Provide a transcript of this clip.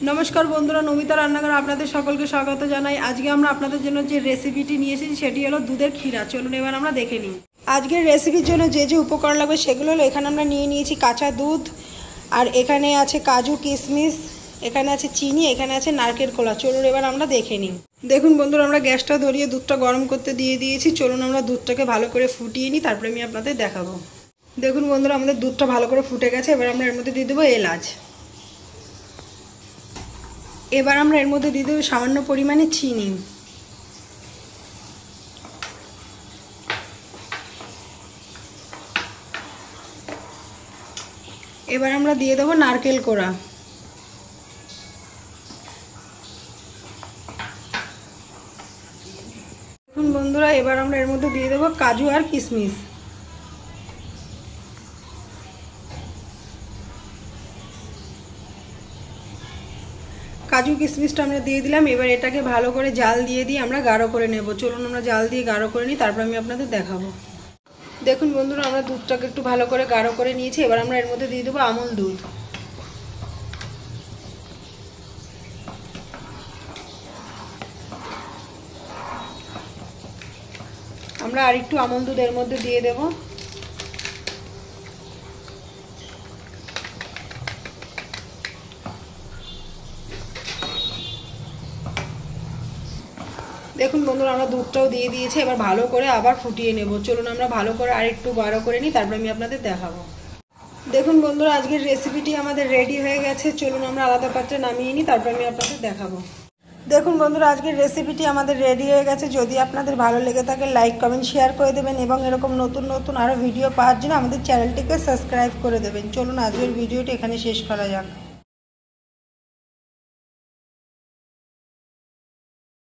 নমস্কার বন্ধুরা, নমিতা রান্নাঘর আপনাদের সকলকে স্বাগত জানাই। আজকে আমরা আপনাদের জন্য যে রেসিপিটি নিয়ে এসেছি সেটি হলো দুধের ক্ষীরা। চলুন এবার আমরা দেখে নিই। আজকের রেসিপির জন্য যে যে উপকরণ লাগবে সেগুলো হলো, এখানে আমরা নিয়ে নিয়েছি কাঁচা দুধ, আর এখানে আছে কাজু কিশমিশ, এখানে আছে চিনি, এখানে আছে নারকেল কোলা। চলুন এবার আমরা দেখে নিই। দেখুন বন্ধুরা, আমরা গ্যাসটা ধরিয়ে দুধটা গরম করতে দিয়ে দিয়েছি। চলুন আমরা দুধটাকে ভালো করে ফুটিয়ে নিই, তারপরে আমি আপনাদের দেখাবো। দেখুন বন্ধুরা, আমাদের দুধটা ভালো করে ফুটে গেছে। এবার আমরা এর মধ্যে দিয়ে দেবো এলাচ। এবার আমরা এর মধ্যে দিয়ে দেবো সামান্য পরিমাণে চিনি। এবার আমরা দিয়ে দেবো নারকেল কোড়া। দেখুন বন্ধুরা, এবার আমরা এর মধ্যে দিয়ে দেবো কাজু আর কিশমিশ। কাজু কিশমিশটা আমরা দিয়ে দিলাম। এবার এটাকে ভালো করে জাল দিয়ে আমরা গাঢ় করে নেব। চলুন আমরা জাল দিয়ে গাঢ় করে নিই, তারপর আমি আপনাদের দেখাবো। দেখুন বন্ধুরা, আমরা দুধটাকে একটু ভালো করে গাঢ় করে নিয়েছি। এবার আমরা এর মধ্যে দিয়ে দেবো আমুল দুধ। আমরা আর একটু আমুল দুধ এর মধ্যে দিয়ে দেবো। দেখুন বন্ধুরা, আমরা দুধটাও দিয়ে দিয়েছি। এবার ভালো করে আবার ফুটিয়ে নেব। চলুন আমরা ভালো করে আর একটু গাঢ় করে নিই, তারপর আমি আপনাদের দেখাবো। দেখুন বন্ধুরা, আজকের রেসিপিটি আমাদের রেডি হয়ে গেছে। চলুন আমরা আলাদা পাত্রে নামিয়ে নিই, তারপর আমি আপনাদের দেখাবো। দেখুন বন্ধুরা, আজকের রেসিপিটি আমাদের রেডি হয়ে গেছে। যদি আপনাদের ভালো লেগে থাকে লাইক কমেন্ট শেয়ার করে দেবেন, এবং এরকম নতুন নতুন আরও ভিডিও পাওয়ার জন্য আমাদের চ্যানেলটিকে সাবস্ক্রাইব করে দেবেন। চলুন আজকের ভিডিওটি এখানে শেষ করা যাক।